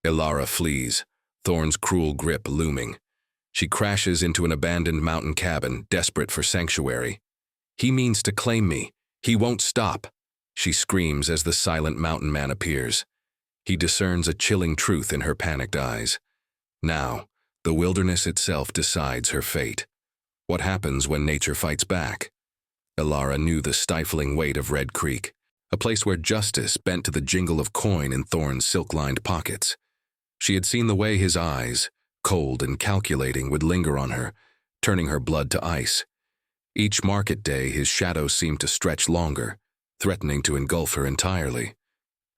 Ilara flees, Thorn's cruel grip looming. She crashes into an abandoned mountain cabin, desperate for sanctuary. "He means to claim me. He won't stop," she screams as the silent mountain man appears. He discerns a chilling truth in her panicked eyes. Now, the wilderness itself decides her fate. What happens when nature fights back? Ilara knew the stifling weight of Red Creek, a place where justice bent to the jingle of coin in Thorn's silk-lined pockets. She had seen the way his eyes, cold and calculating, would linger on her, turning her blood to ice. Each market day his shadow seemed to stretch longer, threatening to engulf her entirely.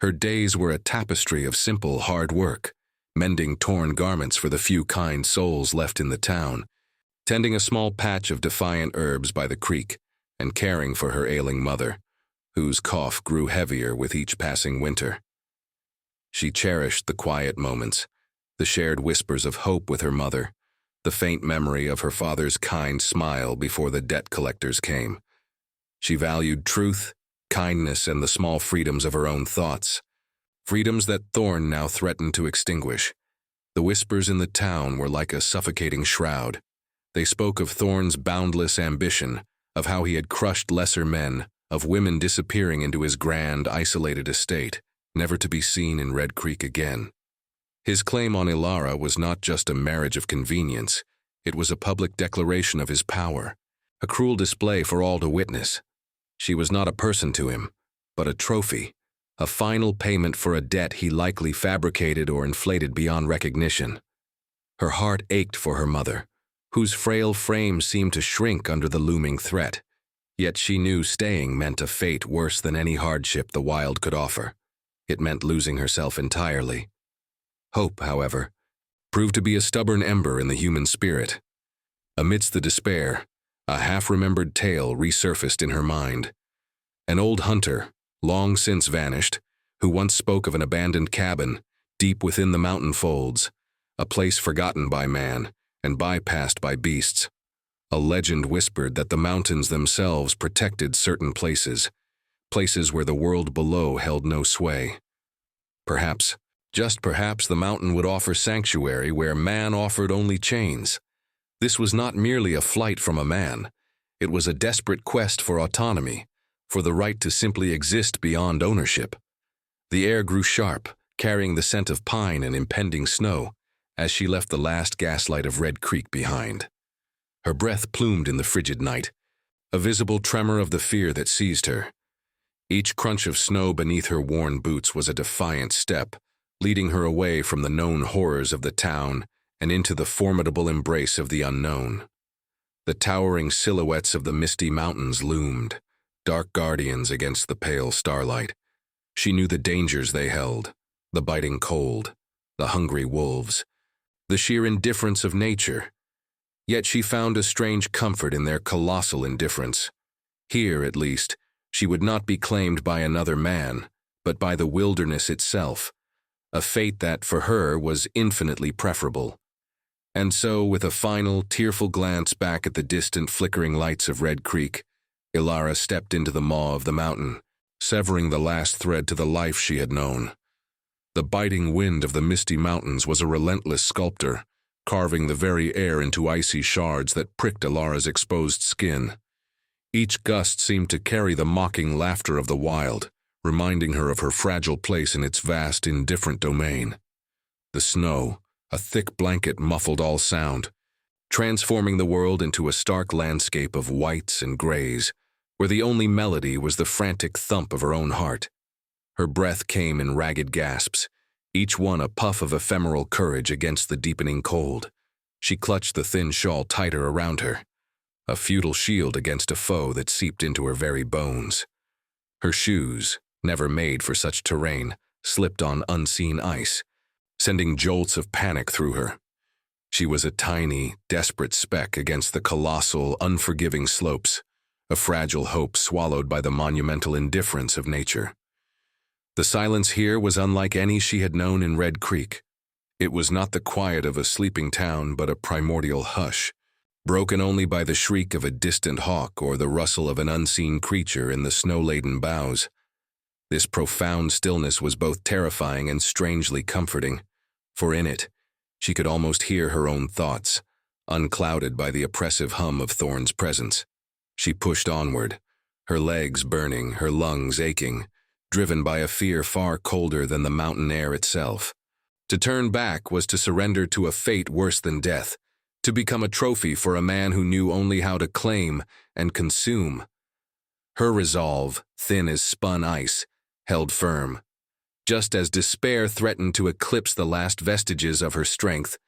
Her days were a tapestry of simple, hard work, mending torn garments for the few kind souls left in the town, tending a small patch of defiant herbs by the creek, and caring for her ailing mother, whose cough grew heavier with each passing winter. She cherished the quiet moments, the shared whispers of hope with her mother, the faint memory of her father's kind smile before the debt collectors came. She valued truth, kindness, and the small freedoms of her own thoughts, freedoms that Thorn now threatened to extinguish. The whispers in the town were like a suffocating shroud. They spoke of Thorn's boundless ambition, of how he had crushed lesser men, of women disappearing into his grand, isolated estate, never to be seen in Red Creek again. His claim on Ilara was not just a marriage of convenience, it was a public declaration of his power, a cruel display for all to witness. She was not a person to him, but a trophy, a final payment for a debt he likely fabricated or inflated beyond recognition. Her heart ached for her mother, whose frail frame seemed to shrink under the looming threat, yet she knew staying meant a fate worse than any hardship the wild could offer. It meant losing herself entirely. Hope, however, proved to be a stubborn ember in the human spirit. Amidst the despair, a half-remembered tale resurfaced in her mind. An old hunter, long since vanished, who once spoke of an abandoned cabin deep within the mountain folds, a place forgotten by man and bypassed by beasts. A legend whispered that the mountains themselves protected certain places, places where the world below held no sway. Perhaps, just perhaps, the mountain would offer sanctuary where man offered only chains. This was not merely a flight from a man. It was a desperate quest for autonomy, for the right to simply exist beyond ownership. The air grew sharp, carrying the scent of pine and impending snow, as she left the last gaslight of Red Creek behind. Her breath plumed in the frigid night, a visible tremor of the fear that seized her. Each crunch of snow beneath her worn boots was a defiant step, leading her away from the known horrors of the town and into the formidable embrace of the unknown. The towering silhouettes of the misty mountains loomed, dark guardians against the pale starlight. She knew the dangers they held, the biting cold, the hungry wolves, the sheer indifference of nature. Yet she found a strange comfort in their colossal indifference. Here, at least, she would not be claimed by another man, but by the wilderness itself, a fate that, for her, was infinitely preferable. And so, with a final, tearful glance back at the distant, flickering lights of Red Creek, Ilara stepped into the maw of the mountain, severing the last thread to the life she had known. The biting wind of the misty mountains was a relentless sculptor, carving the very air into icy shards that pricked Ilara's exposed skin. Each gust seemed to carry the mocking laughter of the wild, reminding her of her fragile place in its vast, indifferent domain. The snow, a thick blanket, muffled all sound, transforming the world into a stark landscape of whites and grays, where the only melody was the frantic thump of her own heart. Her breath came in ragged gasps, each one a puff of ephemeral courage against the deepening cold. She clutched the thin shawl tighter around her, a futile shield against a foe that seeped into her very bones. Her shoes, never made for such terrain, slipped on unseen ice, sending jolts of panic through her. She was a tiny, desperate speck against the colossal, unforgiving slopes, a fragile hope swallowed by the monumental indifference of nature. The silence here was unlike any she had known in Red Creek. It was not the quiet of a sleeping town, but a primordial hush, broken only by the shriek of a distant hawk or the rustle of an unseen creature in the snow-laden boughs. This profound stillness was both terrifying and strangely comforting, for in it, she could almost hear her own thoughts, unclouded by the oppressive hum of Thorn's presence. She pushed onward, her legs burning, her lungs aching, driven by a fear far colder than the mountain air itself. To turn back was to surrender to a fate worse than death, to become a trophy for a man who knew only how to claim and consume. Her resolve, thin as spun ice, held firm. Just as despair threatened to eclipse the last vestiges of her strength,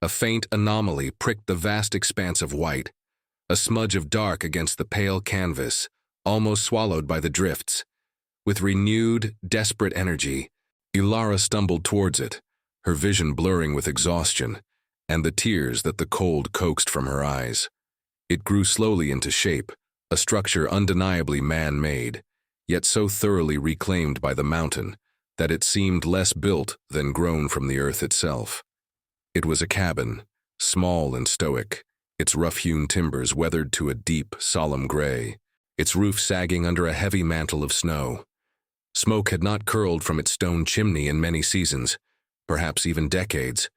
a faint anomaly pricked the vast expanse of white, a smudge of dark against the pale canvas, almost swallowed by the drifts. With renewed, desperate energy, Ilara stumbled towards it, her vision blurring with exhaustion, and the tears that the cold coaxed from her eyes. It grew slowly into shape, a structure undeniably man-made, yet so thoroughly reclaimed by the mountain that it seemed less built than grown from the earth itself. It was a cabin, small and stoic, its rough-hewn timbers weathered to a deep, solemn gray, its roof sagging under a heavy mantle of snow. Smoke had not curled from its stone chimney in many seasons, perhaps even decades.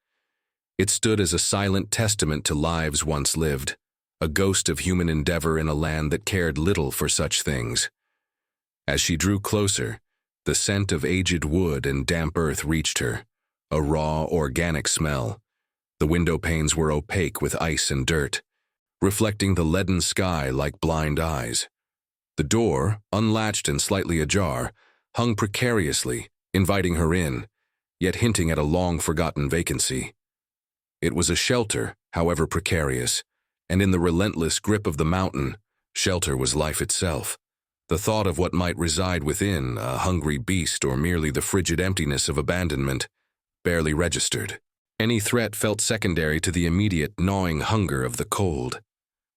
It stood as a silent testament to lives once lived, a ghost of human endeavor in a land that cared little for such things. As she drew closer, the scent of aged wood and damp earth reached her, a raw, organic smell. The window panes were opaque with ice and dirt, reflecting the leaden sky like blind eyes. The door, unlatched and slightly ajar, hung precariously, inviting her in, yet hinting at a long-forgotten vacancy. It was a shelter, however precarious, and in the relentless grip of the mountain, shelter was life itself. The thought of what might reside within, a hungry beast or merely the frigid emptiness of abandonment, barely registered. Any threat felt secondary to the immediate gnawing hunger of the cold.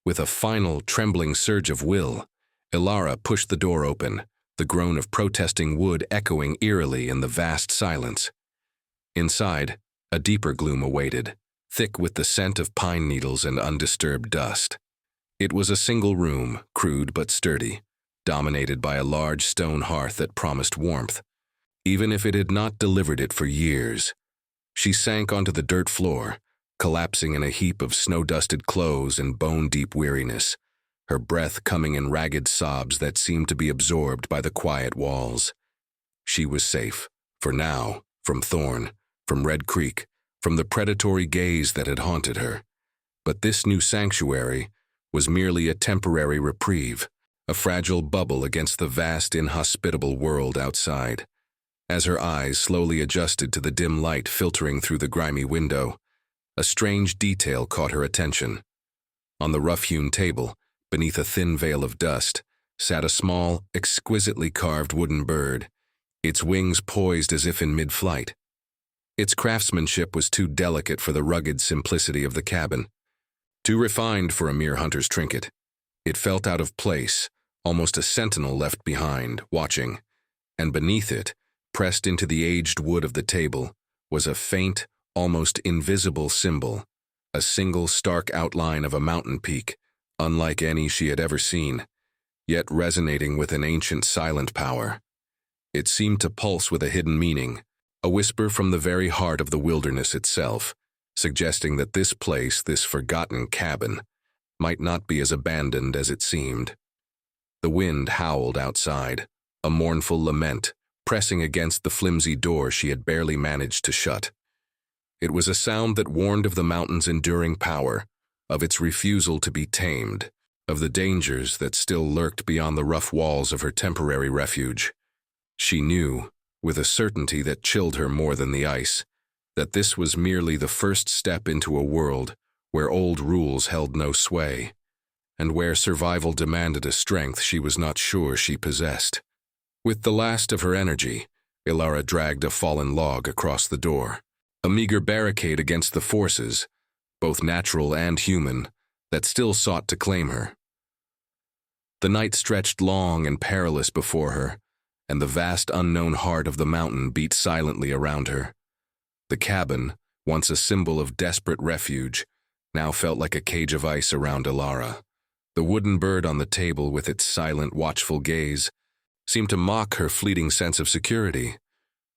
With a final, trembling surge of will, Ilara pushed the door open, the groan of protesting wood echoing eerily in the vast silence. Inside, a deeper gloom awaited, thick with the scent of pine needles and undisturbed dust. It was a single room, crude but sturdy, dominated by a large stone hearth that promised warmth, even if it had not delivered it for years. She sank onto the dirt floor, collapsing in a heap of snow-dusted clothes and bone-deep weariness, her breath coming in ragged sobs that seemed to be absorbed by the quiet walls. She was safe, for now, from Thorn, from Red Creek, from the predatory gaze that had haunted her. But this new sanctuary was merely a temporary reprieve, a fragile bubble against the vast, inhospitable world outside. As her eyes slowly adjusted to the dim light filtering through the grimy window, a strange detail caught her attention. On the rough-hewn table, beneath a thin veil of dust, sat a small, exquisitely carved wooden bird, its wings poised as if in mid-flight. Its craftsmanship was too delicate for the rugged simplicity of the cabin, too refined for a mere hunter's trinket. It felt out of place, almost a sentinel left behind, watching, and beneath it, pressed into the aged wood of the table, was a faint, almost invisible symbol, a single stark outline of a mountain peak, unlike any she had ever seen, yet resonating with an ancient silent power. It seemed to pulse with a hidden meaning, a whisper from the very heart of the wilderness itself, suggesting that this place, this forgotten cabin, might not be as abandoned as it seemed. The wind howled outside, a mournful lament, pressing against the flimsy door she had barely managed to shut. It was a sound that warned of the mountain's enduring power, of its refusal to be tamed, of the dangers that still lurked beyond the rough walls of her temporary refuge. She knew, with a certainty that chilled her more than the ice, that this was merely the first step into a world where old rules held no sway, and where survival demanded a strength she was not sure she possessed. With the last of her energy, Ilara dragged a fallen log across the door, a meager barricade against the forces, both natural and human, that still sought to claim her. The night stretched long and perilous before her, and the vast unknown heart of the mountain beat silently around her. The cabin, once a symbol of desperate refuge, now felt like a cage of ice around Ilara. The wooden bird on the table with its silent, watchful gaze seemed to mock her fleeting sense of security.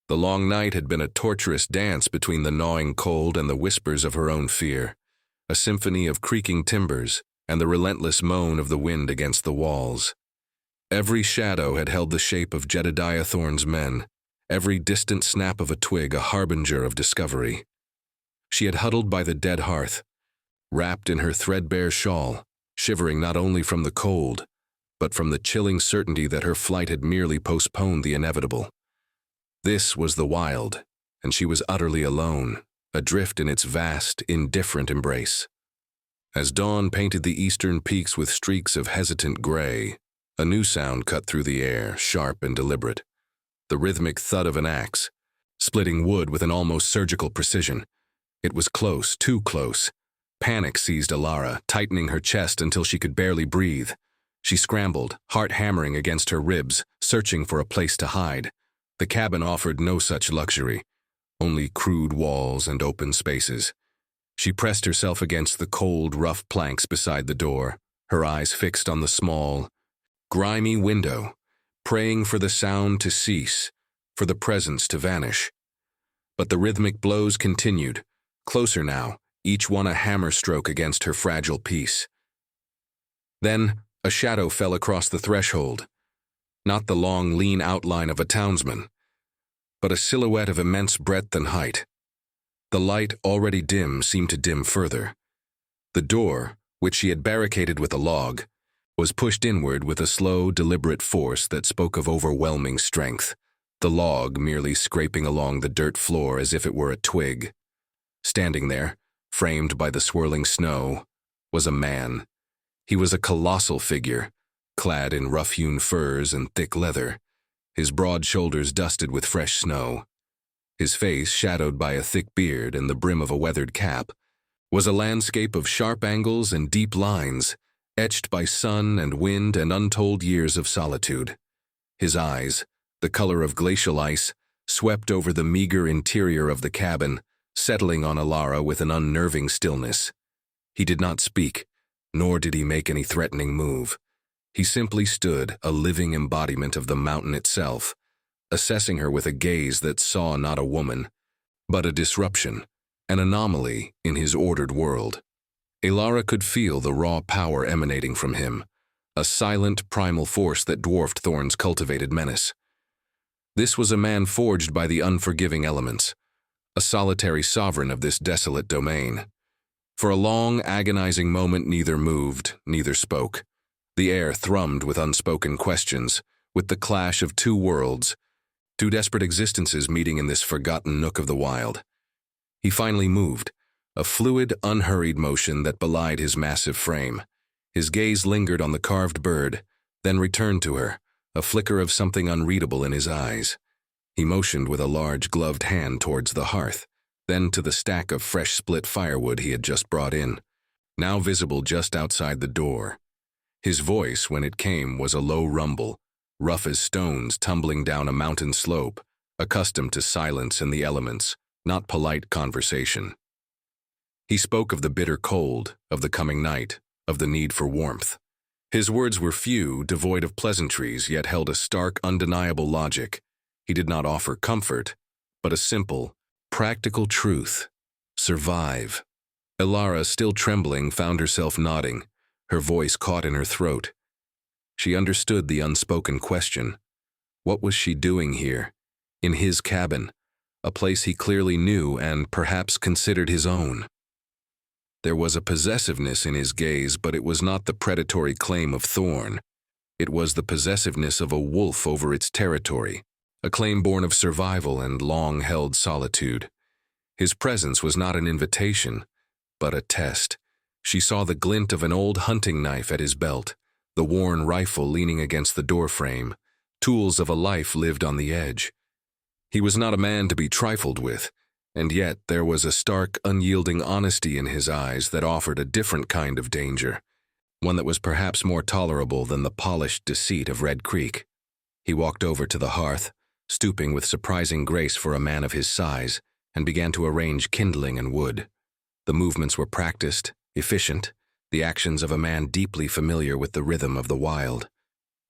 The long night had been a torturous dance between the gnawing cold and the whispers of her own fear, a symphony of creaking timbers and the relentless moan of the wind against the walls. Every shadow had held the shape of Jedediah Thorne's men, every distant snap of a twig a harbinger of discovery. She had huddled by the dead hearth, wrapped in her threadbare shawl, shivering not only from the cold, but from the chilling certainty that her flight had merely postponed the inevitable. This was the wild, and she was utterly alone, adrift in its vast, indifferent embrace. As dawn painted the eastern peaks with streaks of hesitant gray, a new sound cut through the air, sharp and deliberate. The rhythmic thud of an axe, splitting wood with an almost surgical precision. It was close, too close. Panic seized Alara, tightening her chest until she could barely breathe. She scrambled, heart hammering against her ribs, searching for a place to hide. The cabin offered no such luxury, only crude walls and open spaces. She pressed herself against the cold, rough planks beside the door, her eyes fixed on the small, grimy window, praying for the sound to cease, for the presence to vanish. But the rhythmic blows continued, closer now, each one a hammer stroke against her fragile peace. Then a shadow fell across the threshold, not the long, lean outline of a townsman, but a silhouette of immense breadth and height. The light, already dim, seemed to dim further. The door, which she had barricaded with a log, was pushed inward with a slow, deliberate force that spoke of overwhelming strength, the log merely scraping along the dirt floor as if it were a twig. Standing there, framed by the swirling snow, was a man. He was a colossal figure, clad in rough-hewn furs and thick leather, his broad shoulders dusted with fresh snow. His face, shadowed by a thick beard and the brim of a weathered cap, was a landscape of sharp angles and deep lines, etched by sun and wind and untold years of solitude. His eyes, the color of glacial ice, swept over the meager interior of the cabin, settling on Alara with an unnerving stillness. He did not speak, nor did he make any threatening move. He simply stood, a living embodiment of the mountain itself, assessing her with a gaze that saw not a woman, but a disruption, an anomaly in his ordered world. Alara could feel the raw power emanating from him, a silent, primal force that dwarfed Thorne's cultivated menace. This was a man forged by the unforgiving elements, a solitary sovereign of this desolate domain. For a long, agonizing moment neither moved, neither spoke. The air thrummed with unspoken questions, with the clash of two worlds, two desperate existences meeting in this forgotten nook of the wild. He finally moved, a fluid, unhurried motion that belied his massive frame. His gaze lingered on the carved bird, then returned to her, a flicker of something unreadable in his eyes. He motioned with a large gloved hand towards the hearth, then to the stack of fresh split firewood he had just brought in, now visible just outside the door. His voice, when it came, was a low rumble, rough as stones tumbling down a mountain slope, accustomed to silence and the elements, not polite conversation. He spoke of the bitter cold, of the coming night, of the need for warmth. His words were few, devoid of pleasantries, yet held a stark, undeniable logic. He did not offer comfort, but a simple, practical truth. Survive. Alara, still trembling, found herself nodding, her voice caught in her throat. She understood the unspoken question. What was she doing here, in his cabin, a place he clearly knew and perhaps considered his own? There was a possessiveness in his gaze, but it was not the predatory claim of Thorne. It was the possessiveness of a wolf over its territory, a claim born of survival and long-held solitude. His presence was not an invitation, but a test. She saw the glint of an old hunting knife at his belt, the worn rifle leaning against the doorframe, tools of a life lived on the edge. He was not a man to be trifled with, and yet there was a stark, unyielding honesty in his eyes that offered a different kind of danger, one that was perhaps more tolerable than the polished deceit of Red Creek. He walked over to the hearth, stooping with surprising grace for a man of his size, and began to arrange kindling and wood. The movements were practiced, efficient, the actions of a man deeply familiar with the rhythm of the wild.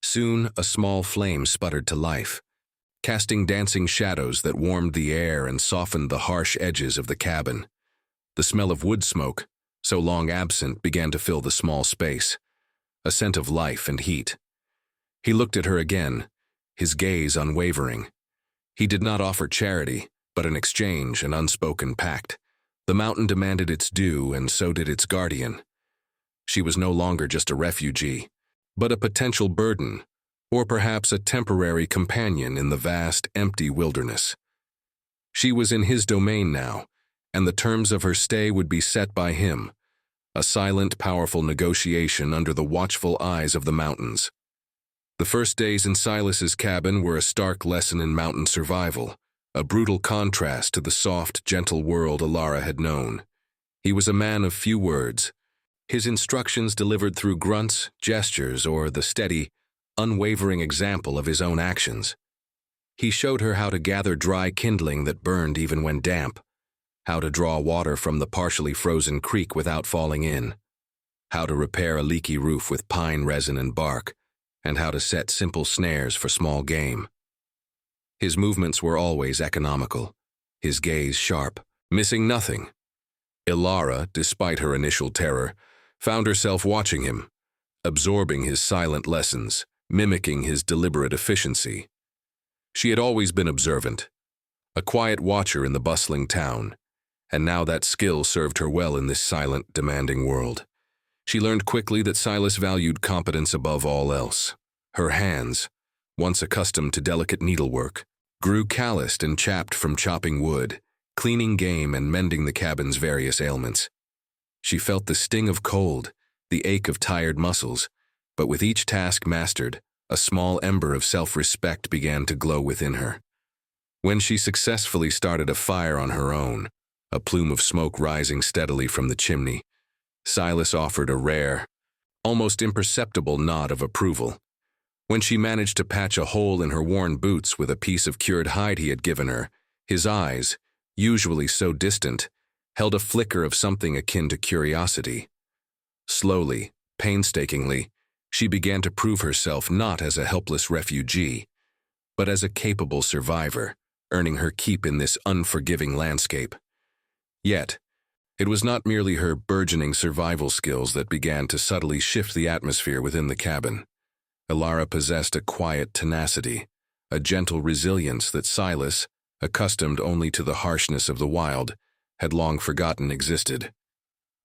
Soon, a small flame sputtered to life. casting dancing shadows that warmed the air and softened the harsh edges of the cabin. The smell of wood smoke, so long absent, began to fill the small space, a scent of life and heat. He looked at her again, his gaze unwavering. He did not offer charity, but an exchange, an unspoken pact. The mountain demanded its due, and so did its guardian. She was no longer just a refugee, but a potential burden, or perhaps a temporary companion in the vast, empty wilderness. She was in his domain now, and the terms of her stay would be set by him, a silent, powerful negotiation under the watchful eyes of the mountains. The first days in Silas's cabin were a stark lesson in mountain survival, a brutal contrast to the soft, gentle world Ilara had known. He was a man of few words, his instructions delivered through grunts, gestures, or the steady, unwavering example of his own actions. He showed her how to gather dry kindling that burned even when damp, how to draw water from the partially frozen creek without falling in, how to repair a leaky roof with pine resin and bark, and how to set simple snares for small game. His movements were always economical, his gaze sharp, missing nothing. Ilara, despite her initial terror, found herself watching him, absorbing his silent lessons, mimicking his deliberate efficiency. She had always been observant, a quiet watcher in the bustling town, and now that skill served her well in this silent, demanding world. She learned quickly that Silas valued competence above all else. Her hands, once accustomed to delicate needlework, grew calloused and chapped from chopping wood, cleaning game and mending the cabin's various ailments. She felt the sting of cold, the ache of tired muscles, but with each task mastered, a small ember of self-respect began to glow within her. When she successfully started a fire on her own, a plume of smoke rising steadily from the chimney, Silas offered a rare, almost imperceptible nod of approval. When she managed to patch a hole in her worn boots with a piece of cured hide he had given her, his eyes, usually so distant, held a flicker of something akin to curiosity. Slowly, painstakingly, she began to prove herself not as a helpless refugee, but as a capable survivor, earning her keep in this unforgiving landscape. Yet, it was not merely her burgeoning survival skills that began to subtly shift the atmosphere within the cabin. Ilara possessed a quiet tenacity, a gentle resilience that Silas, accustomed only to the harshness of the wild, had long forgotten existed.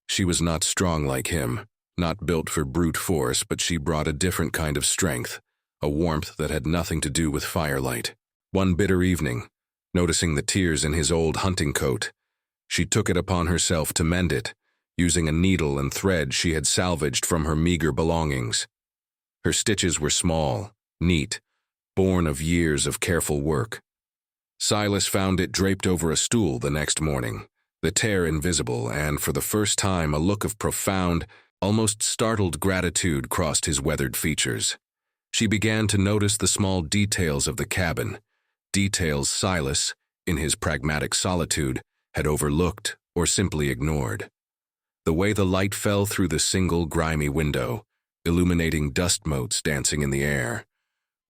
She was not strong like him, not built for brute force, but she brought a different kind of strength, a warmth that had nothing to do with firelight. One bitter evening, noticing the tears in his old hunting coat, she took it upon herself to mend it, using a needle and thread she had salvaged from her meager belongings. Her stitches were small, neat, born of years of careful work. Silas found it draped over a stool the next morning, the tear invisible, and for the first time a look of profound, almost startled gratitude crossed his weathered features. She began to notice the small details of the cabin, details Silas, in his pragmatic solitude, had overlooked or simply ignored. The way the light fell through the single grimy window, illuminating dust motes dancing in the air,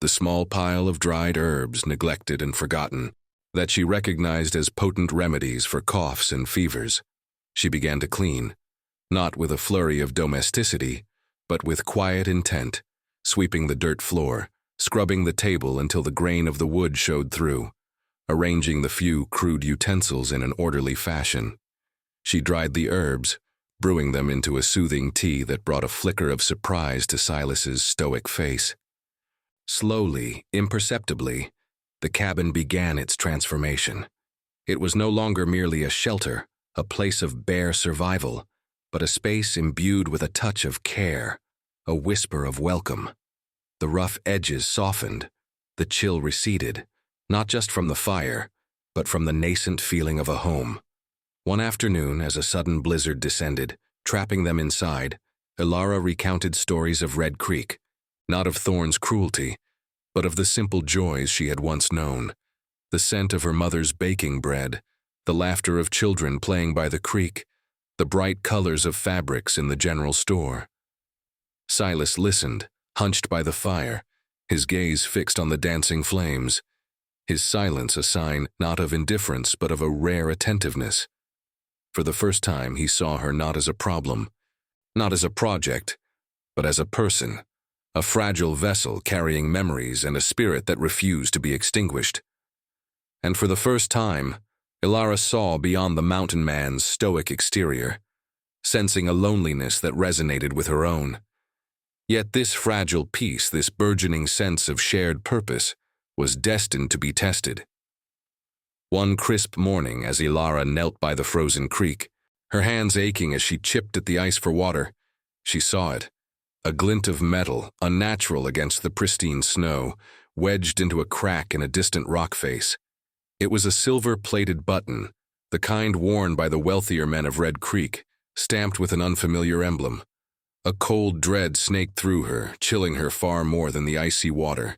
the small pile of dried herbs neglected and forgotten, that she recognized as potent remedies for coughs and fevers. She began to clean, not with a flurry of domesticity, but with quiet intent, sweeping the dirt floor, scrubbing the table until the grain of the wood showed through, arranging the few crude utensils in an orderly fashion. She dried the herbs, brewing them into a soothing tea that brought a flicker of surprise to Silas's stoic face. Slowly, imperceptibly, the cabin began its transformation. It was no longer merely a shelter, a place of bare survival, but a space imbued with a touch of care, a whisper of welcome. The rough edges softened, the chill receded, not just from the fire, but from the nascent feeling of a home. One afternoon, as a sudden blizzard descended, trapping them inside, Ilara recounted stories of Red Creek, not of Thorn's cruelty, but of the simple joys she had once known, the scent of her mother's baking bread, the laughter of children playing by the creek, the bright colors of fabrics in the general store. Silas listened, hunched by the fire, his gaze fixed on the dancing flames. his silence a sign not of indifference but of a rare attentiveness. For the first time he saw her not as a problem, not as a project, but as a person, a fragile vessel carrying memories and a spirit that refused to be extinguished. And for the first time, Ilara saw beyond the mountain man's stoic exterior, sensing a loneliness that resonated with her own. Yet this fragile peace, this burgeoning sense of shared purpose, was destined to be tested. One crisp morning, as Ilara knelt by the frozen creek, her hands aching as she chipped at the ice for water, she saw it, a glint of metal, unnatural against the pristine snow, wedged into a crack in a distant rock face. It was a silver-plated button, the kind worn by the wealthier men of Red Creek, stamped with an unfamiliar emblem. A cold dread snaked through her, chilling her far more than the icy water.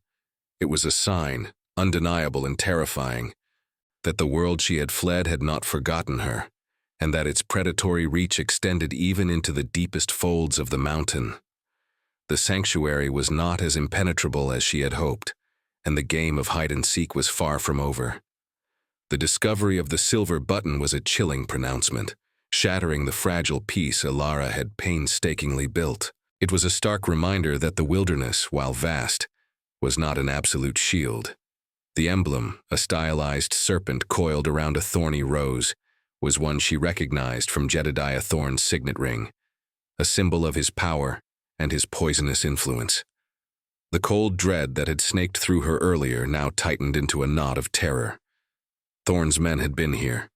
It was a sign, undeniable and terrifying, that the world she had fled had not forgotten her, and that its predatory reach extended even into the deepest folds of the mountain. The sanctuary was not as impenetrable as she had hoped, and the game of hide-and-seek was far from over. The discovery of the silver button was a chilling pronouncement, shattering the fragile peace Ilara had painstakingly built. It was a stark reminder that the wilderness, while vast, was not an absolute shield. The emblem, a stylized serpent coiled around a thorny rose, was one she recognized from Jedediah Thorne's signet ring, a symbol of his power and his poisonous influence. The cold dread that had snaked through her earlier now tightened into a knot of terror. Thorne's men had been here,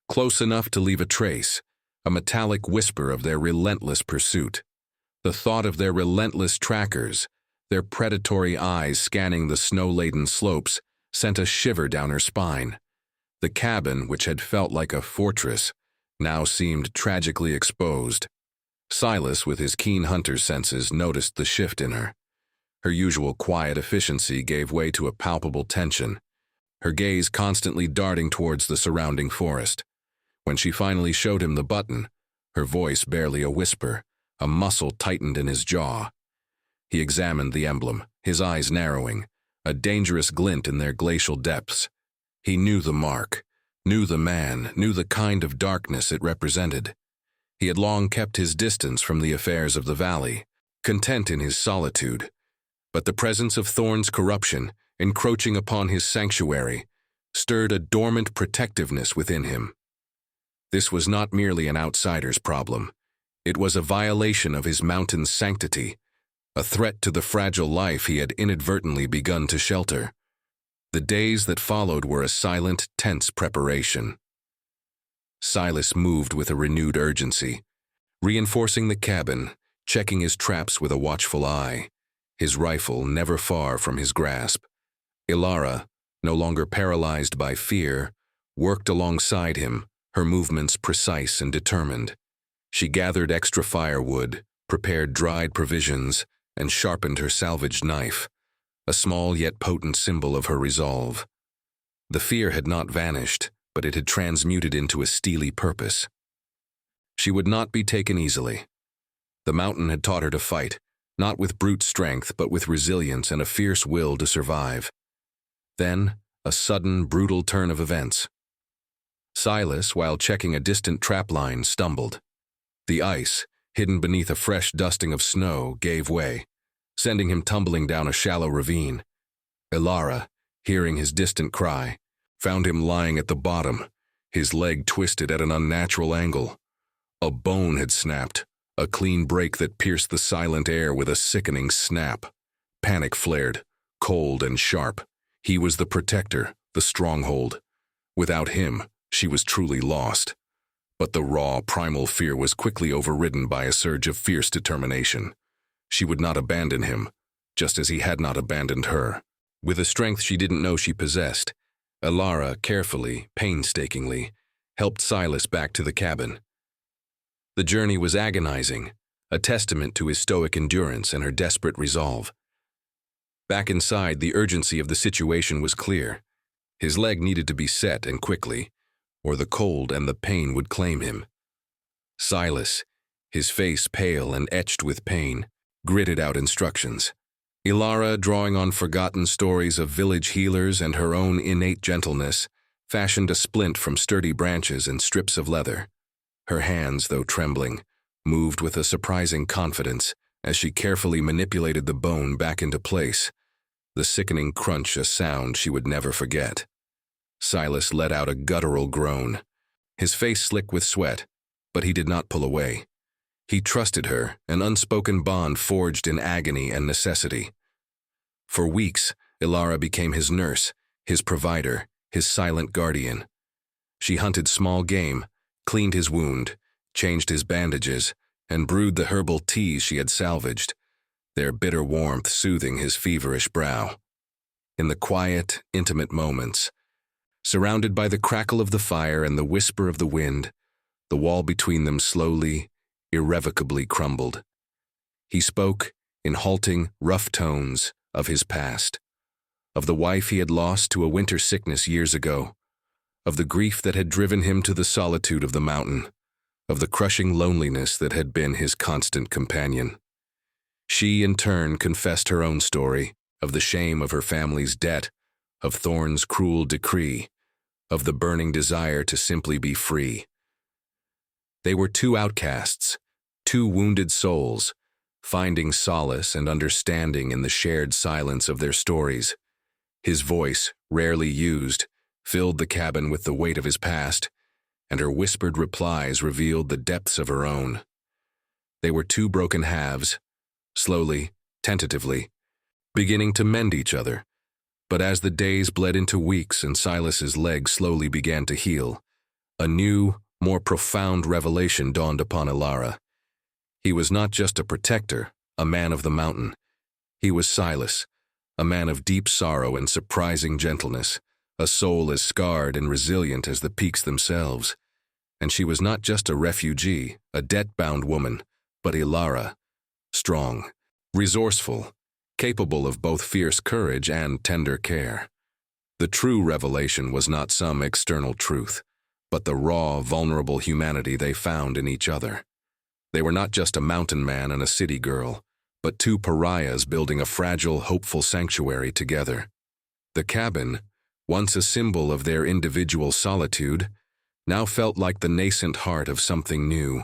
close enough to leave a trace, a metallic whisper of their relentless pursuit. The thought of their relentless trackers, their predatory eyes scanning the snow-laden slopes, sent a shiver down her spine. The cabin, which had felt like a fortress, now seemed tragically exposed. Silas, with his keen hunter's senses, noticed the shift in her. Her usual quiet efficiency gave way to a palpable tension, her gaze constantly darting towards the surrounding forest. When she finally showed him the button, her voice barely a whisper, a muscle tightened in his jaw. He examined the emblem, his eyes narrowing, a dangerous glint in their glacial depths. He knew the mark, knew the man, knew the kind of darkness it represented. He had long kept his distance from the affairs of the valley, content in his solitude. But the presence of Thorne's corruption, encroaching upon his sanctuary, stirred a dormant protectiveness within him. This was not merely an outsider's problem. It was a violation of his mountain's sanctity, a threat to the fragile life he had inadvertently begun to shelter. The days that followed were a silent, tense preparation. Silas moved with a renewed urgency, reinforcing the cabin, checking his traps with a watchful eye, his rifle never far from his grasp. Ilara, no longer paralyzed by fear, worked alongside him, her movements precise and determined. She gathered extra firewood, prepared dried provisions, and sharpened her salvaged knife, a small yet potent symbol of her resolve. The fear had not vanished, but it had transmuted into a steely purpose. She would not be taken easily. The mountain had taught her to fight, not with brute strength, but with resilience and a fierce will to survive. Then, a sudden, brutal turn of events. Silas, while checking a distant trapline, stumbled. The ice, hidden beneath a fresh dusting of snow, gave way, sending him tumbling down a shallow ravine. Ilara, hearing his distant cry, found him lying at the bottom, his leg twisted at an unnatural angle. A bone had snapped, a clean break that pierced the silent air with a sickening snap. Panic flared, cold and sharp. He was the protector, the stronghold. Without him, she was truly lost. But the raw, primal fear was quickly overridden by a surge of fierce determination. She would not abandon him, just as he had not abandoned her. With a strength she didn't know she possessed, Ilara carefully, painstakingly, helped Silas back to the cabin. The journey was agonizing, a testament to his stoic endurance and her desperate resolve. Back inside, the urgency of the situation was clear. His leg needed to be set, and quickly, or the cold and the pain would claim him. Silas, his face pale and etched with pain, gritted out instructions. Ilara, drawing on forgotten stories of village healers and her own innate gentleness, fashioned a splint from sturdy branches and strips of leather. Her hands, though trembling, moved with a surprising confidence as she carefully manipulated the bone back into place, the sickening crunch a sound she would never forget. Silas let out a guttural groan, his face slick with sweat, but he did not pull away. He trusted her, an unspoken bond forged in agony and necessity. For weeks, Ilara became his nurse, his provider, his silent guardian. She hunted small game, cleaned his wound, changed his bandages, and brewed the herbal teas she had salvaged, their bitter warmth soothing his feverish brow. In the quiet, intimate moments, surrounded by the crackle of the fire and the whisper of the wind, the wall between them slowly, irrevocably crumbled. He spoke, in halting, rough tones, of his past, of the wife he had lost to a winter sickness years ago, of the grief that had driven him to the solitude of the mountain, of the crushing loneliness that had been his constant companion. She, in turn, confessed her own story, of the shame of her family's debt, of Thorn's cruel decree, of the burning desire to simply be free. They were two outcasts, two wounded souls, finding solace and understanding in the shared silence of their stories. His voice, rarely used, filled the cabin with the weight of his past, and her whispered replies revealed the depths of her own. They were two broken halves, slowly, tentatively, beginning to mend each other. But as the days bled into weeks and Silas's leg slowly began to heal, a new, more profound revelation dawned upon Ilara. He was not just a protector, a man of the mountain. He was Silas, a man of deep sorrow and surprising gentleness, a soul as scarred and resilient as the peaks themselves. And she was not just a refugee, a debt-bound woman, but Ilara, strong, resourceful, capable of both fierce courage and tender care. The true revelation was not some external truth, but the raw, vulnerable humanity they found in each other. They were not just a mountain man and a city girl, but two pariahs building a fragile, hopeful sanctuary together. The cabin, once a symbol of their individual solitude, now felt like the nascent heart of something new,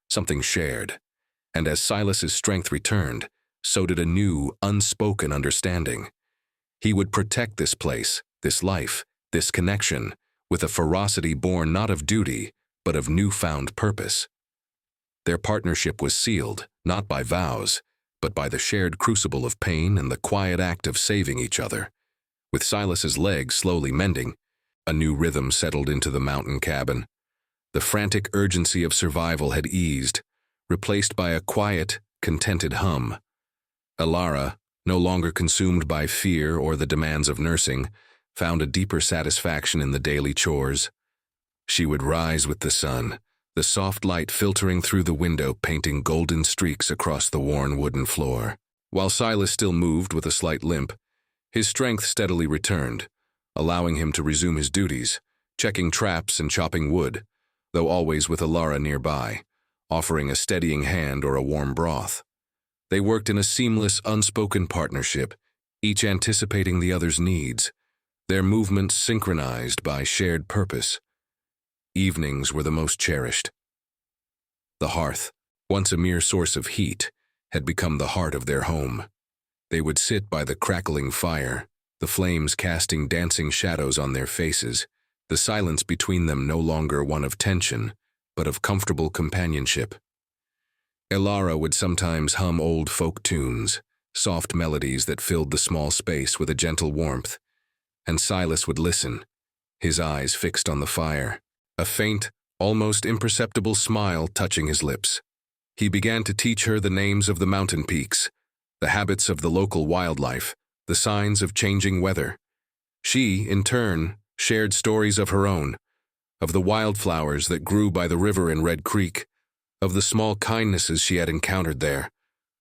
something shared. And as Silas's strength returned, so did a new, unspoken understanding. He would protect this place, this life, this connection, with a ferocity born not of duty, but of newfound purpose. Their partnership was sealed, not by vows, but by the shared crucible of pain and the quiet act of saving each other. With Silas's leg slowly mending, a new rhythm settled into the mountain cabin. The frantic urgency of survival had eased, replaced by a quiet, contented hum. Ilara, no longer consumed by fear or the demands of nursing, found a deeper satisfaction in the daily chores. She would rise with the sun, the soft light filtering through the window painting golden streaks across the worn wooden floor. While Silas still moved with a slight limp, his strength steadily returned, allowing him to resume his duties, checking traps and chopping wood, though always with Ilara nearby, offering a steadying hand or a warm broth. They worked in a seamless, unspoken partnership, each anticipating the other's needs, their movements synchronized by shared purpose. Evenings were the most cherished. The hearth, once a mere source of heat, had become the heart of their home. They would sit by the crackling fire, the flames casting dancing shadows on their faces, the silence between them no longer one of tension, but of comfortable companionship. Ilara would sometimes hum old folk tunes, soft melodies that filled the small space with a gentle warmth, and Silas would listen, his eyes fixed on the fire, a faint, almost imperceptible smile touching his lips. He began to teach her the names of the mountain peaks, the habits of the local wildlife, the signs of changing weather. She, in turn, shared stories of her own, of the wildflowers that grew by the river in Red Creek, of the small kindnesses she had encountered there,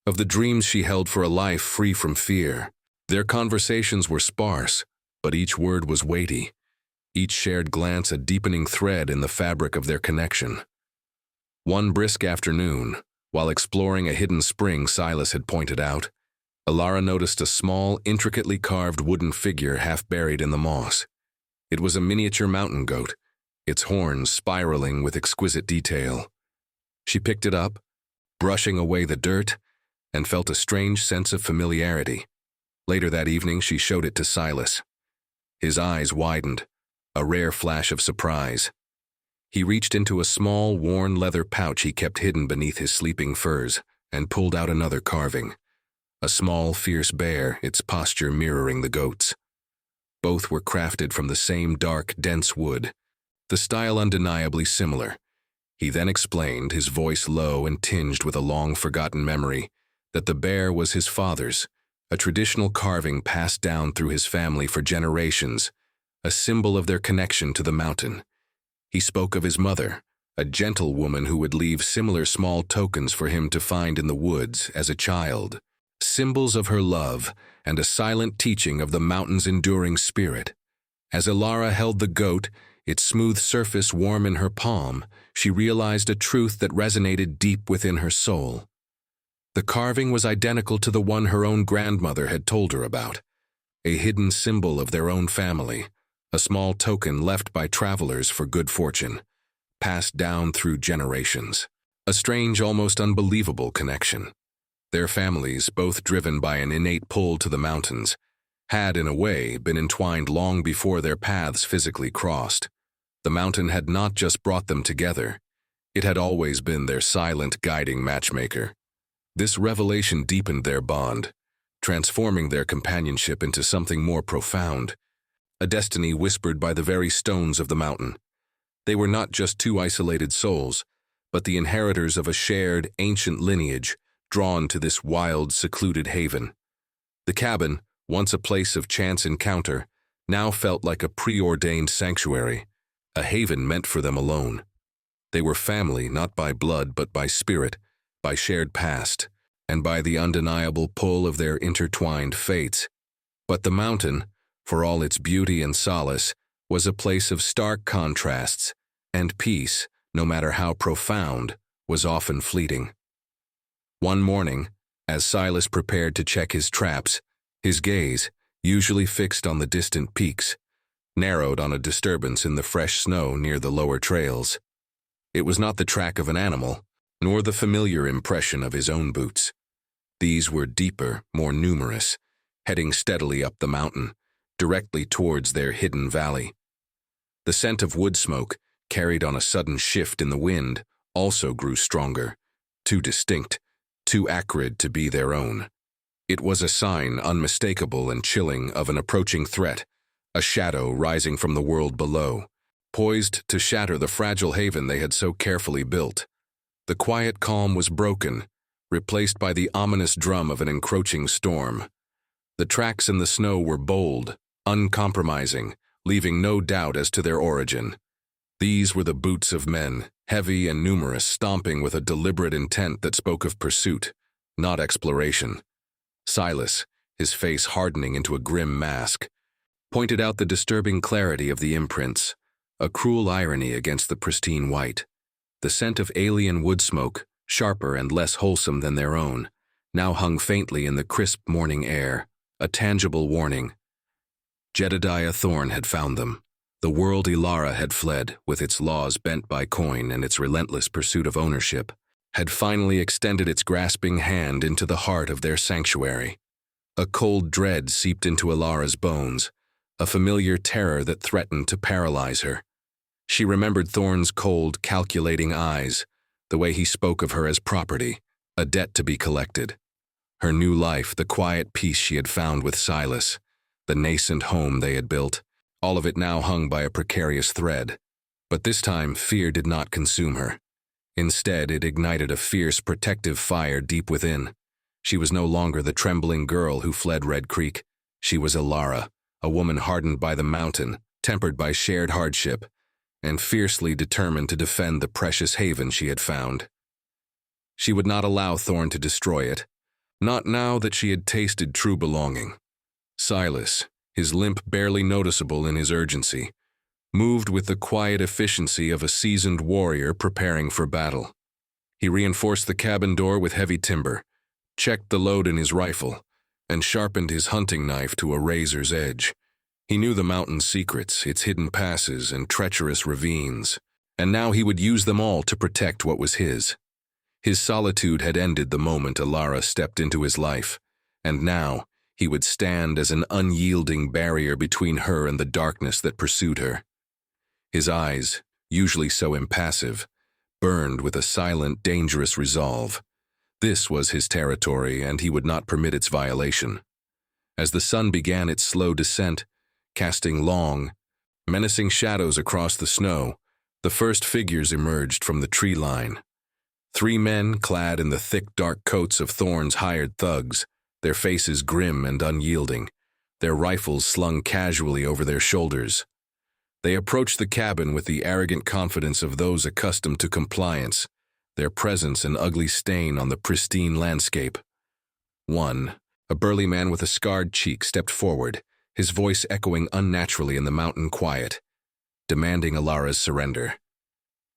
of the dreams she held for a life free from fear. Their conversations were sparse, but each word was weighty, each shared glance a deepening thread in the fabric of their connection. One brisk afternoon, while exploring a hidden spring Silas had pointed out, Alara noticed a small, intricately carved wooden figure half buried in the moss. It was a miniature mountain goat, its horns spiraling with exquisite detail. She picked it up, brushing away the dirt, and felt a strange sense of familiarity. Later that evening, she showed it to Silas. His eyes widened, a rare flash of surprise. He reached into a small, worn leather pouch he kept hidden beneath his sleeping furs and pulled out another carving. A small, fierce bear, its posture mirroring the goat's. Both were crafted from the same dark, dense wood, the style undeniably similar. He then explained, his voice low and tinged with a long-forgotten memory, that the bear was his father's, a traditional carving passed down through his family for generations, a symbol of their connection to the mountain. He spoke of his mother, a gentle woman who would leave similar small tokens for him to find in the woods as a child, symbols of her love and a silent teaching of the mountain's enduring spirit. As Alara held the goat, its smooth surface warm in her palm, she realized a truth that resonated deep within her soul. The carving was identical to the one her own grandmother had told her about, a hidden symbol of their own family, a small token left by travelers for good fortune, passed down through generations. A strange, almost unbelievable connection. Their families, both driven by an innate pull to the mountains, had, in a way, been entwined long before their paths physically crossed. The mountain had not just brought them together, it had always been their silent, guiding matchmaker. This revelation deepened their bond, transforming their companionship into something more profound, a destiny whispered by the very stones of the mountain. They were not just two isolated souls, but the inheritors of a shared, ancient lineage drawn to this wild, secluded haven. The cabin, once a place of chance encounter, now felt like a preordained sanctuary, a haven meant for them alone. They were family not by blood but by spirit, by shared past, and by the undeniable pull of their intertwined fates. But the mountain, for all its beauty and solace, was a place of stark contrasts, and peace, no matter how profound, was often fleeting. One morning, as Silas prepared to check his traps, his gaze, usually fixed on the distant peaks, narrowed on a disturbance in the fresh snow near the lower trails. It was not the track of an animal, nor the familiar impression of his own boots. These were deeper, more numerous, heading steadily up the mountain, directly towards their hidden valley. The scent of wood smoke, carried on a sudden shift in the wind, also grew stronger, too distinct, too acrid to be their own. It was a sign unmistakable and chilling of an approaching threat, a shadow rising from the world below, poised to shatter the fragile haven they had so carefully built. The quiet calm was broken, replaced by the ominous drum of an encroaching storm. The tracks in the snow were bold, uncompromising, leaving no doubt as to their origin. These were the boots of men, heavy and numerous, stomping with a deliberate intent that spoke of pursuit, not exploration. Silas, his face hardening into a grim mask, pointed out the disturbing clarity of the imprints, a cruel irony against the pristine white. The scent of alien wood smoke, sharper and less wholesome than their own, now hung faintly in the crisp morning air, a tangible warning. Jedediah Thorne had found them. The world Alara had fled, with its laws bent by coin and its relentless pursuit of ownership, had finally extended its grasping hand into the heart of their sanctuary. A cold dread seeped into Alara's bones, a familiar terror that threatened to paralyze her. She remembered Thorne's cold, calculating eyes, the way he spoke of her as property, a debt to be collected. Her new life, the quiet peace she had found with Silas, the nascent home they had built, all of it now hung by a precarious thread. But this time, fear did not consume her. Instead, it ignited a fierce, protective fire deep within. She was no longer the trembling girl who fled Red Creek. She was Alara, a woman hardened by the mountain, tempered by shared hardship, and fiercely determined to defend the precious haven she had found. She would not allow Thorne to destroy it, not now that she had tasted true belonging. Silas, his limp barely noticeable in his urgency, moved with the quiet efficiency of a seasoned warrior preparing for battle. He reinforced the cabin door with heavy timber, checked the load in his rifle, and sharpened his hunting knife to a razor's edge. He knew the mountain's secrets, its hidden passes and treacherous ravines, and now he would use them all to protect what was his. His solitude had ended the moment Alara stepped into his life, and now he would stand as an unyielding barrier between her and the darkness that pursued her. His eyes, usually so impassive, burned with a silent, dangerous resolve. This was his territory, and he would not permit its violation. As the sun began its slow descent, casting long, menacing shadows across the snow, the first figures emerged from the tree line. 3 men clad in the thick, dark coats of Thorn's hired thugs, their faces grim and unyielding, their rifles slung casually over their shoulders. They approached the cabin with the arrogant confidence of those accustomed to compliance, their presence an ugly stain on the pristine landscape. One, a burly man with a scarred cheek, stepped forward, his voice echoing unnaturally in the mountain quiet, demanding Alara's surrender.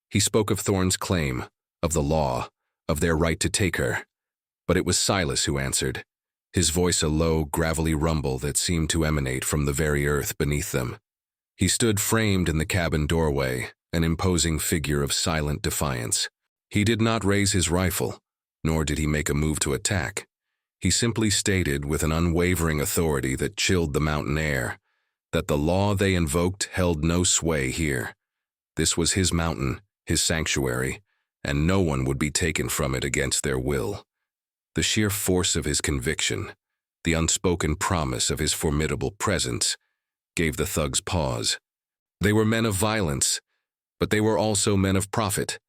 He spoke of Thorn's claim, of the law, of their right to take her. But it was Silas who answered, his voice a low, gravelly rumble that seemed to emanate from the very earth beneath them. He stood framed in the cabin doorway, an imposing figure of silent defiance. He did not raise his rifle, nor did he make a move to attack. He simply stated with an unwavering authority that chilled the mountain air, that the law they invoked held no sway here. This was his mountain, his sanctuary, and no one would be taken from it against their will. The sheer force of his conviction, the unspoken promise of his formidable presence, gave the thugs pause. They were men of violence, but they were also men of profit,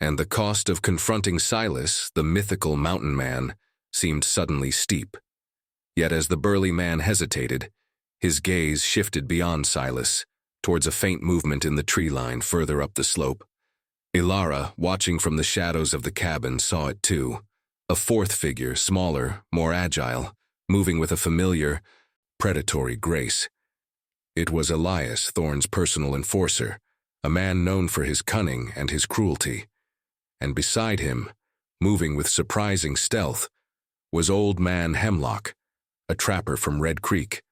and the cost of confronting Silas, the mythical mountain man, seemed suddenly steep. Yet as the burly man hesitated, his gaze shifted beyond Silas, towards a faint movement in the tree line further up the slope. Alara, watching from the shadows of the cabin, saw it too. A 4th figure, smaller, more agile, moving with a familiar, predatory grace. It was Elias, Thorn's personal enforcer, a man known for his cunning and his cruelty. And beside him, moving with surprising stealth, was Old Man Hemlock, a trapper from Red Creek,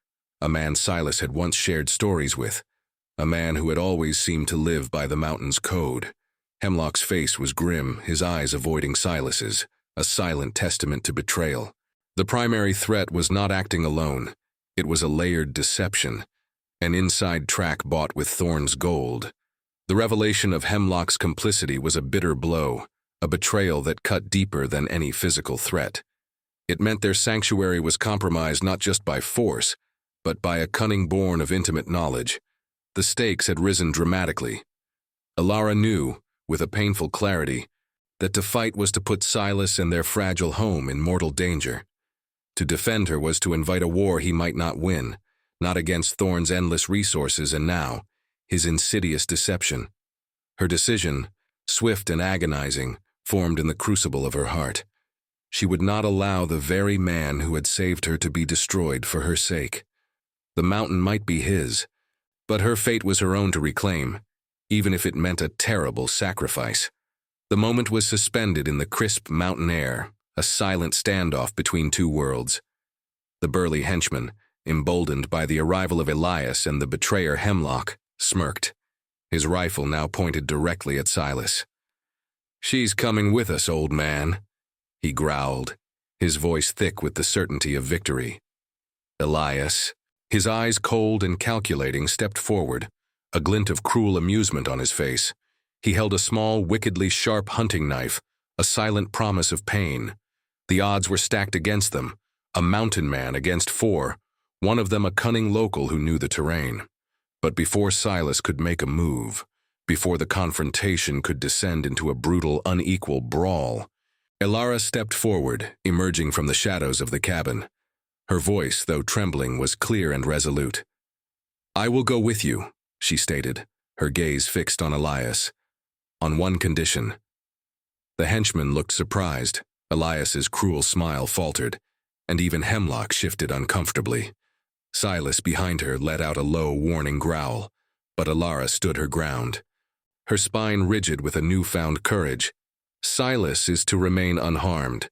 a man Silas had once shared stories with, a man who had always seemed to live by the mountain's code. Hemlock's face was grim, his eyes avoiding Silas's, a silent testament to betrayal. The primary threat was not acting alone. It was a layered deception, an inside track bought with Thorn's gold. The revelation of Hemlock's complicity was a bitter blow, a betrayal that cut deeper than any physical threat. It meant their sanctuary was compromised not just by force, but by a cunning born of intimate knowledge. The stakes had risen dramatically. Alara knew, with a painful clarity, that to fight was to put Silas and their fragile home in mortal danger. To defend her was to invite a war he might not win, not against Thorn's endless resources and now, his insidious deception. Her decision, swift and agonizing, formed in the crucible of her heart. She would not allow the very man who had saved her to be destroyed for her sake. The mountain might be his, but her fate was her own to reclaim, even if it meant a terrible sacrifice. The moment was suspended in the crisp mountain air, a silent standoff between 2 worlds. The burly henchman, emboldened by the arrival of Elias and the betrayer Hemlock, smirked, his rifle now pointed directly at Silas. "She's coming with us, old man," he growled, his voice thick with the certainty of victory. Elias, his eyes cold and calculating, stepped forward, a glint of cruel amusement on his face. He held a small, wickedly sharp hunting knife, a silent promise of pain. The odds were stacked against them, a mountain man against 4, one of them a cunning local who knew the terrain. But before Silas could make a move, before the confrontation could descend into a brutal, unequal brawl, Alara stepped forward, emerging from the shadows of the cabin. Her voice, though trembling, was clear and resolute. "I will go with you," she stated, her gaze fixed on Elias. "On one condition." The henchman looked surprised. Elias's cruel smile faltered, and even Hemlock shifted uncomfortably. Silas behind her let out a low, warning growl, but Alara stood her ground, her spine rigid with a newfound courage. "Silas is to remain unharmed.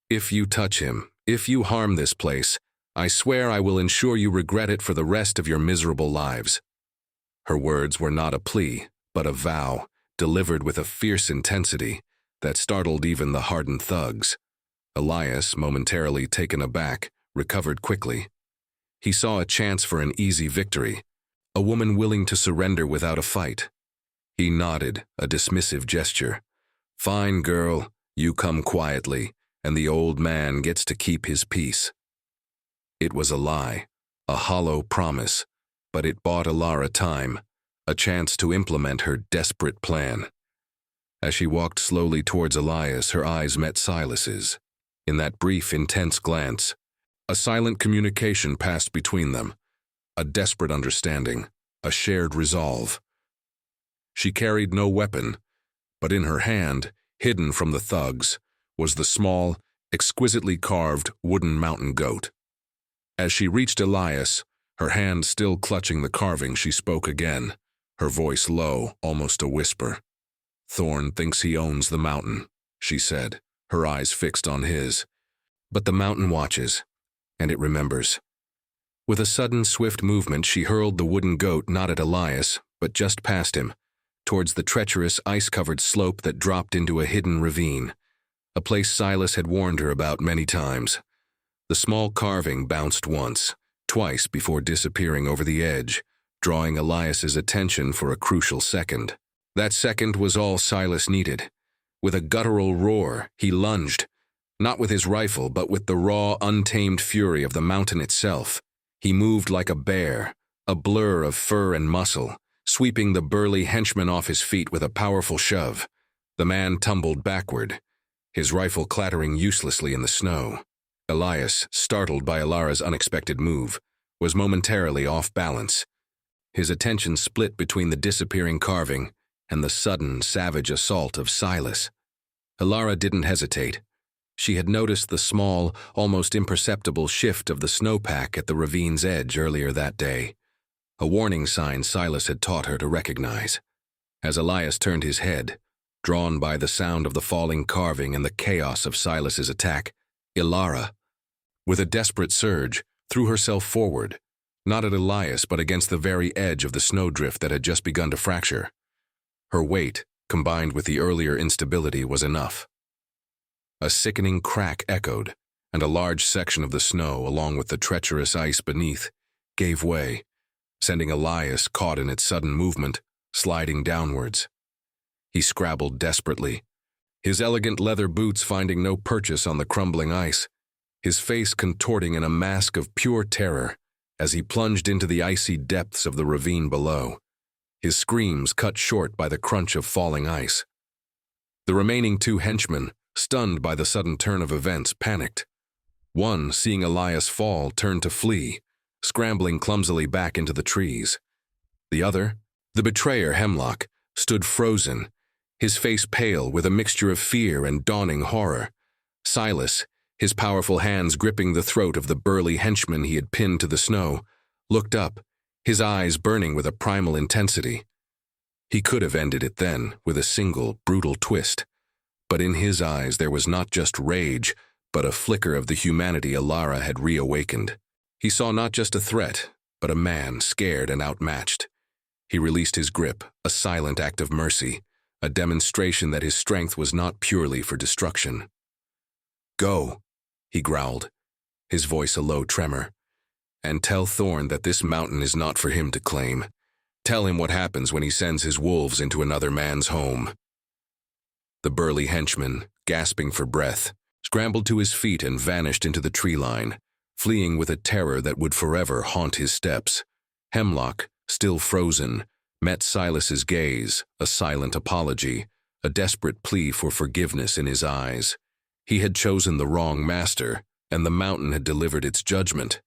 If you touch him, if you harm this place, I swear I will ensure you regret it for the rest of your miserable lives." Her words were not a plea, but a vow, delivered with a fierce intensity that startled even the hardened thugs. Elias, momentarily taken aback, recovered quickly. He saw a chance for an easy victory, a woman willing to surrender without a fight. He nodded, a dismissive gesture. "Fine, girl, you come quietly, and the old man gets to keep his peace." It was a lie, a hollow promise, but it bought Alara time, a chance to implement her desperate plan. As she walked slowly towards Elias, her eyes met Silas's. In that brief, intense glance, a silent communication passed between them, a desperate understanding, a shared resolve. She carried no weapon, but in her hand, hidden from the thugs, was the small, exquisitely carved wooden mountain goat. As she reached Elias, her hand still clutching the carving, she spoke again, her voice low, almost a whisper. "Thorn thinks he owns the mountain," she said, her eyes fixed on his. "But the mountain watches, and it remembers." With a sudden, swift movement, she hurled the wooden goat not at Elias, but just past him, towards the treacherous, ice-covered slope that dropped into a hidden ravine, a place Silas had warned her about many times. The small carving bounced once, twice before disappearing over the edge, drawing Elias's attention for a crucial second. That second was all Silas needed. With a guttural roar, he lunged, not with his rifle, but with the raw, untamed fury of the mountain itself. He moved like a bear, a blur of fur and muscle, sweeping the burly henchman off his feet with a powerful shove. The man tumbled backward, his rifle clattering uselessly in the snow. Elias, startled by Alara's unexpected move, was momentarily off balance. His attention split between the disappearing carving and the sudden, savage assault of Silas. Alara didn't hesitate. She had noticed the small, almost imperceptible shift of the snowpack at the ravine's edge earlier that day, a warning sign Silas had taught her to recognize. As Elias turned his head, drawn by the sound of the falling carving and the chaos of Silas's attack, Alara, with a desperate surge, threw herself forward, not at Elias but against the very edge of the snowdrift that had just begun to fracture. Her weight, combined with the earlier instability, was enough. A sickening crack echoed, and a large section of the snow, along with the treacherous ice beneath, gave way, sending Elias, caught in its sudden movement, sliding downwards. He scrabbled desperately, his elegant leather boots finding no purchase on the crumbling ice, his face contorting in a mask of pure terror as he plunged into the icy depths of the ravine below, his screams cut short by the crunch of falling ice. The remaining two henchmen, stunned by the sudden turn of events, panicked. One, seeing Elias fall, turned to flee, scrambling clumsily back into the trees. The other, the betrayer Hemlock, stood frozen, his face pale with a mixture of fear and dawning horror. Silas, his powerful hands gripping the throat of the burly henchman he had pinned to the snow, looked up, his eyes burning with a primal intensity. He could have ended it then, with a single, brutal twist. But in his eyes there was not just rage, but a flicker of the humanity Alara had reawakened. He saw not just a threat, but a man scared and outmatched. He released his grip, a silent act of mercy, a demonstration that his strength was not purely for destruction. "Go," he growled, his voice a low tremor, "and tell Thorn that this mountain is not for him to claim. Tell him what happens when he sends his wolves into another man's home." The burly henchman, gasping for breath, scrambled to his feet and vanished into the tree line, fleeing with a terror that would forever haunt his steps. Hemlock, still frozen, met Silas's gaze, a silent apology, a desperate plea for forgiveness in his eyes. He had chosen the wrong master, and the mountain had delivered its judgment.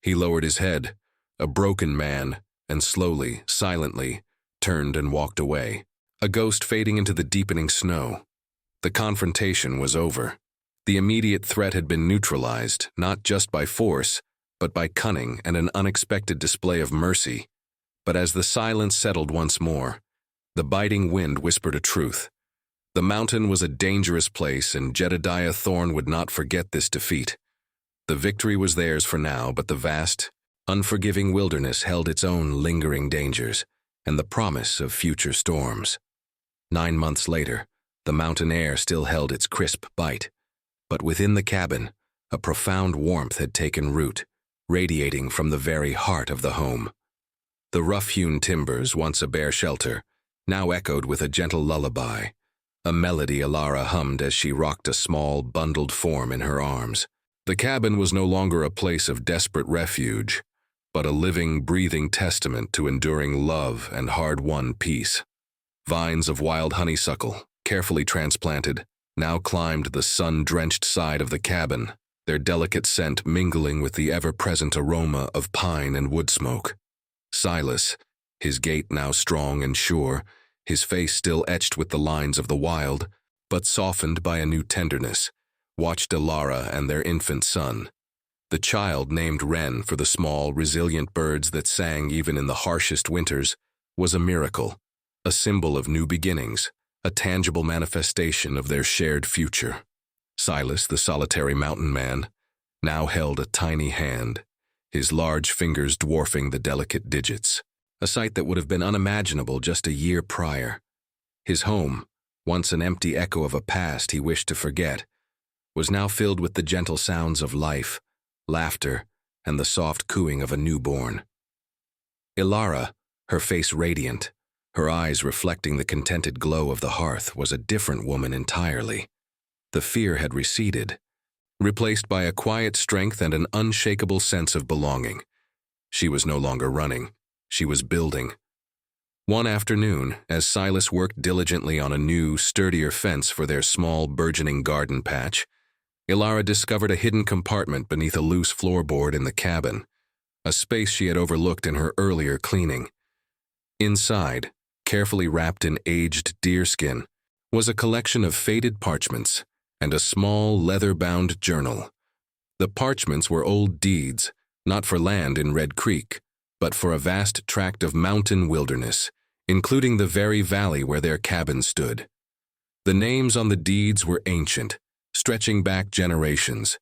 He lowered his head, a broken man, and slowly, silently, turned and walked away, a ghost fading into the deepening snow. The confrontation was over. The immediate threat had been neutralized, not just by force, but by cunning and an unexpected display of mercy. But as the silence settled once more, the biting wind whispered a truth. The mountain was a dangerous place, and Jedediah Thorn would not forget this defeat. The victory was theirs for now, but the vast, unforgiving wilderness held its own lingering dangers and the promise of future storms. 9 months later, the mountain air still held its crisp bite, but within the cabin, a profound warmth had taken root, radiating from the very heart of the home. The rough-hewn timbers, once a bare shelter, now echoed with a gentle lullaby, a melody Ilara hummed as she rocked a small, bundled form in her arms. The cabin was no longer a place of desperate refuge, but a living, breathing testament to enduring love and hard-won peace. Vines of wild honeysuckle, carefully transplanted, now climbed the sun-drenched side of the cabin, their delicate scent mingling with the ever-present aroma of pine and wood smoke. Silas, his gait now strong and sure, his face still etched with the lines of the wild, but softened by a new tenderness, watched Ilara and their infant son. The child, named Wren for the small, resilient birds that sang even in the harshest winters, was a miracle, a symbol of new beginnings, a tangible manifestation of their shared future. Silas, the solitary mountain man, now held a tiny hand, his large fingers dwarfing the delicate digits, a sight that would have been unimaginable just a year prior. His home, once an empty echo of a past he wished to forget, was now filled with the gentle sounds of life, laughter, and the soft cooing of a newborn. Ilara, her face radiant, her eyes reflecting the contented glow of the hearth, was a different woman entirely. The fear had receded, replaced by a quiet strength and an unshakable sense of belonging. She was no longer running, she was building. One afternoon, as Silas worked diligently on a new, sturdier fence for their small, burgeoning garden patch, Ilara discovered a hidden compartment beneath a loose floorboard in the cabin, a space she had overlooked in her earlier cleaning. Inside, carefully wrapped in aged deerskin, was a collection of faded parchments and a small, leather-bound journal. The parchments were old deeds, not for land in Red Creek, but for a vast tract of mountain wilderness, including the very valley where their cabin stood. The names on the deeds were ancient, stretching back generations,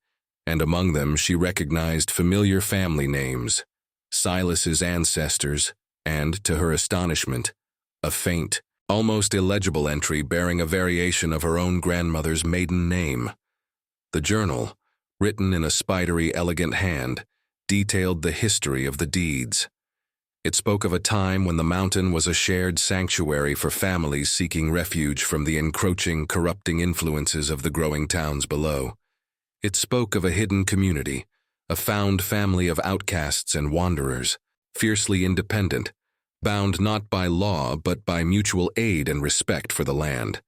and among them she recognized familiar family names, Silas's ancestors, and, to her astonishment, a faint, almost illegible entry bearing a variation of her own grandmother's maiden name. The journal, written in a spidery, elegant hand, detailed the history of the deeds. It spoke of a time when the mountain was a shared sanctuary for families seeking refuge from the encroaching, corrupting influences of the growing towns below. It spoke of a hidden community, a found family of outcasts and wanderers, fiercely independent, bound not by law but by mutual aid and respect for the land.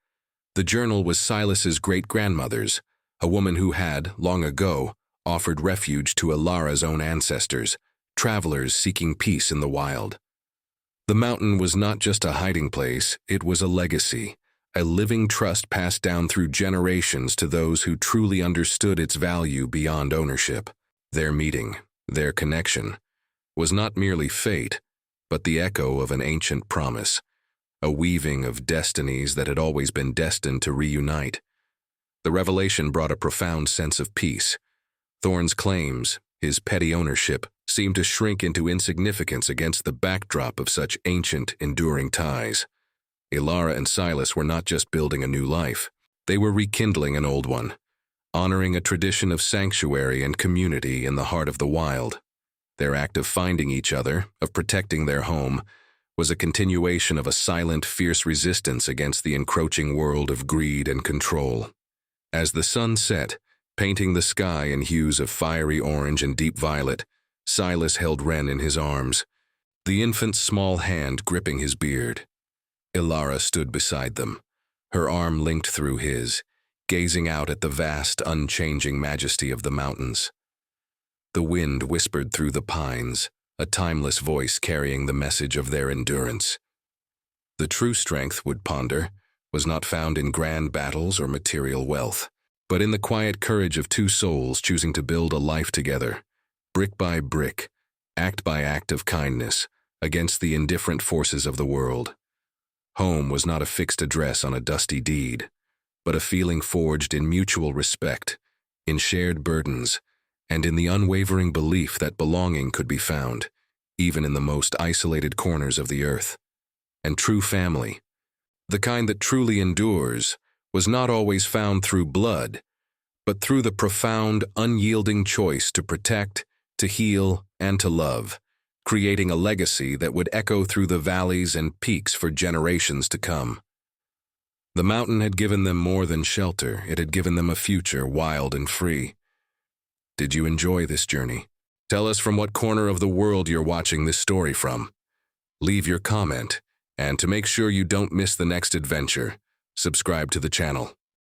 The journal was Silas's great-grandmother's, a woman who had, long ago, offered refuge to Ilara's own ancestors, travelers seeking peace in the wild. The mountain was not just a hiding place, it was a legacy, a living trust passed down through generations to those who truly understood its value beyond ownership. Their meeting, their connection, was not merely fate, but the echo of an ancient promise, a weaving of destinies that had always been destined to reunite. The revelation brought a profound sense of peace. Thorne's claims, his petty ownership, seemed to shrink into insignificance against the backdrop of such ancient, enduring ties. Ilara and Silas were not just building a new life, they were rekindling an old one, honoring a tradition of sanctuary and community in the heart of the wild. Their act of finding each other, of protecting their home, was a continuation of a silent, fierce resistance against the encroaching world of greed and control. As the sun set, painting the sky in hues of fiery orange and deep violet, Silas held Wren in his arms, the infant's small hand gripping his beard. Ilara stood beside them, her arm linked through his, gazing out at the vast, unchanging majesty of the mountains. The wind whispered through the pines, a timeless voice carrying the message of their endurance. The true strength, Wood Ponder, was not found in grand battles or material wealth, but in the quiet courage of two souls choosing to build a life together, brick by brick, act by act of kindness, against the indifferent forces of the world. Home was not a fixed address on a dusty deed, but a feeling forged in mutual respect, in shared burdens, and in the unwavering belief that belonging could be found, even in the most isolated corners of the earth. And true family, the kind that truly endures, was not always found through blood, but through the profound, unyielding choice to protect, to heal, and to love, creating a legacy that would echo through the valleys and peaks for generations to come. The mountain had given them more than shelter, it had given them a future wild and free. Did you enjoy this journey? Tell us from what corner of the world you're watching this story from. Leave your comment, and to make sure you don't miss the next adventure, subscribe to the channel.